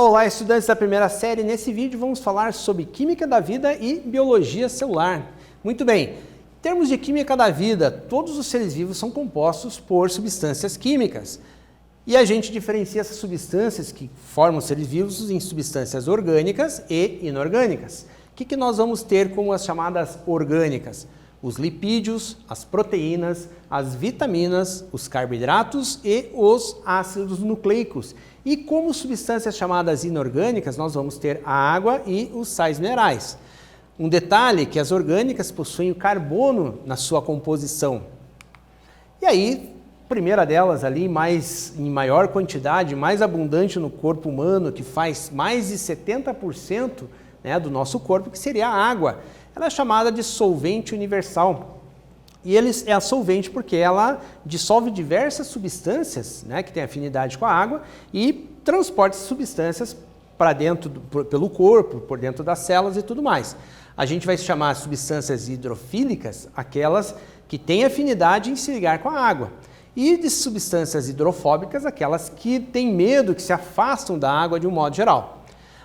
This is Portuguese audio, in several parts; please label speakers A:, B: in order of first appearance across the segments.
A: Olá, estudantes da primeira série. Nesse vídeo vamos falar sobre química da vida e biologia celular. Muito bem, em termos de química da vida, todos os seres vivos são compostos por substâncias químicas. E a gente diferencia essas substâncias que formam os seres vivos em substâncias orgânicas e inorgânicas. O que nós vamos ter como as chamadas orgânicas? Os lipídios, as proteínas, as vitaminas, os carboidratos e os ácidos nucleicos. E como substâncias chamadas inorgânicas, nós vamos ter a água e os sais minerais. Um detalhe é que as orgânicas possuem o carbono na sua composição. E aí, a primeira delas ali, em maior quantidade, mais abundante no corpo humano, que faz mais de 70% do nosso corpo, que seria a água. Ela é chamada de solvente universal. E é a solvente porque ela dissolve diversas substâncias que têm afinidade com a água e transporta essas substâncias para dentro, pelo corpo, por dentro das células e tudo mais. A gente vai chamar substâncias hidrofílicas aquelas que têm afinidade em se ligar com a água. E de substâncias hidrofóbicas aquelas que têm medo, que se afastam da água de um modo geral.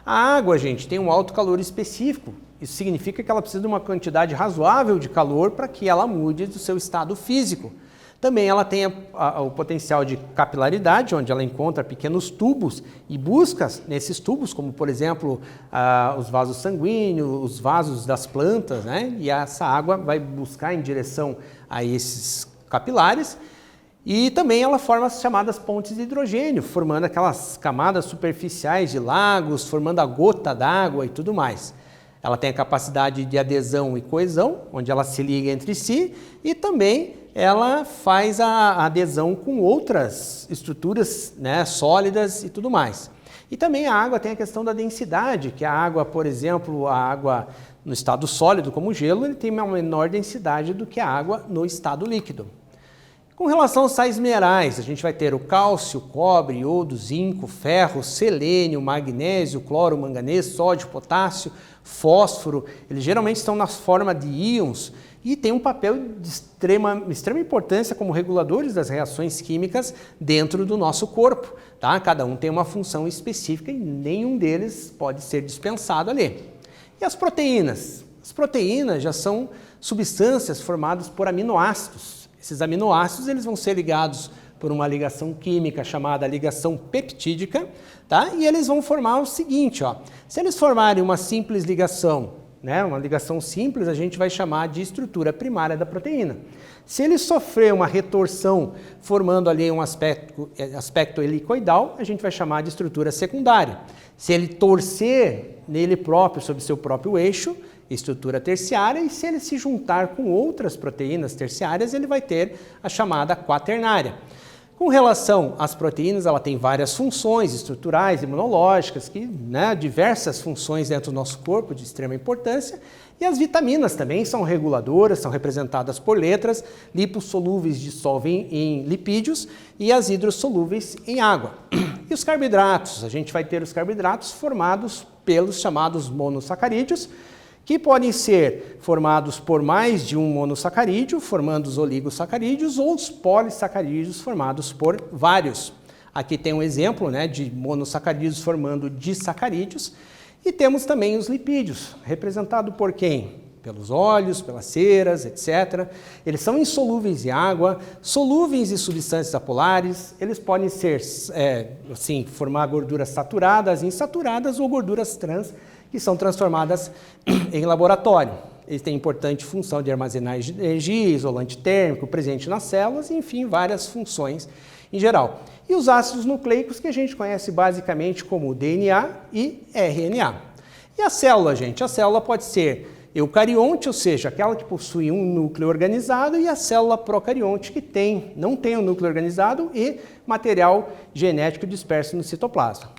A: A água, gente, tem um alto calor específico. Isso significa que ela precisa de uma quantidade razoável de calor para que ela mude do seu estado físico. Também ela tem o potencial de capilaridade, onde ela encontra pequenos tubos e busca nesses tubos, como por exemplo os vasos sanguíneos, os vasos das plantas, e essa água vai buscar em direção a esses capilares. E também ela forma as chamadas pontes de hidrogênio, formando aquelas camadas superficiais de lagos, formando a gota d'água e tudo mais. Ela tem a capacidade de adesão e coesão, onde ela se liga entre si, e também ela faz a adesão com outras estruturas sólidas e tudo mais. E também a água tem a questão da densidade, que a água, por exemplo, a água no estado sólido, como o gelo, ele tem uma menor densidade do que a água no estado líquido. Com relação aos sais minerais, a gente vai ter o cálcio, cobre, iodo, zinco, ferro, selênio, magnésio, cloro, manganês, sódio, potássio, fósforo. Eles geralmente estão na forma de íons e têm um papel de extrema importância como reguladores das reações químicas dentro do nosso corpo. Cada um tem uma função específica e nenhum deles pode ser dispensado ali. E as proteínas? As proteínas já são substâncias formadas por aminoácidos. Esses aminoácidos eles vão ser ligados por uma ligação química chamada ligação peptídica, e eles vão formar o seguinte, se eles formarem uma simples ligação, uma ligação simples, a gente vai chamar de estrutura primária da proteína. Se ele sofrer uma retorção formando ali um aspecto helicoidal, a gente vai chamar de estrutura secundária. Se ele torcer nele próprio, sobre seu próprio eixo, estrutura terciária, e se ele se juntar com outras proteínas terciárias, ele vai ter a chamada quaternária. Com relação às proteínas, ela tem várias funções estruturais, imunológicas, diversas funções dentro do nosso corpo de extrema importância. E as vitaminas também são reguladoras, são representadas por letras, lipossolúveis dissolvem em lipídios e as hidrossolúveis em água. E os carboidratos, a gente vai ter os carboidratos formados pelos chamados monossacarídeos, que podem ser formados por mais de um monossacarídeo, formando os oligosacarídeos, ou os polissacarídeos formados por vários. Aqui tem um exemplo de monossacarídeos formando disacarídeos. E temos também os lipídios, representado por quem? Pelos óleos, pelas ceras, etc. Eles são insolúveis em água, solúveis em substâncias apolares, eles podem ser, formar gorduras saturadas, insaturadas ou gorduras trans, que são transformadas em laboratório. Eles têm importante função de armazenar energia, isolante térmico, presente nas células, enfim, várias funções em geral. E os ácidos nucleicos, que a gente conhece basicamente como DNA e RNA. E a célula, gente? A célula pode ser eucarionte, ou seja, aquela que possui um núcleo organizado, e a célula procarionte, que não tem um núcleo organizado e material genético disperso no citoplasma.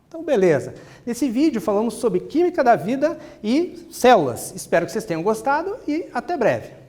A: Então, beleza. Nesse vídeo falamos sobre química da vida e células. Espero que vocês tenham gostado e até breve.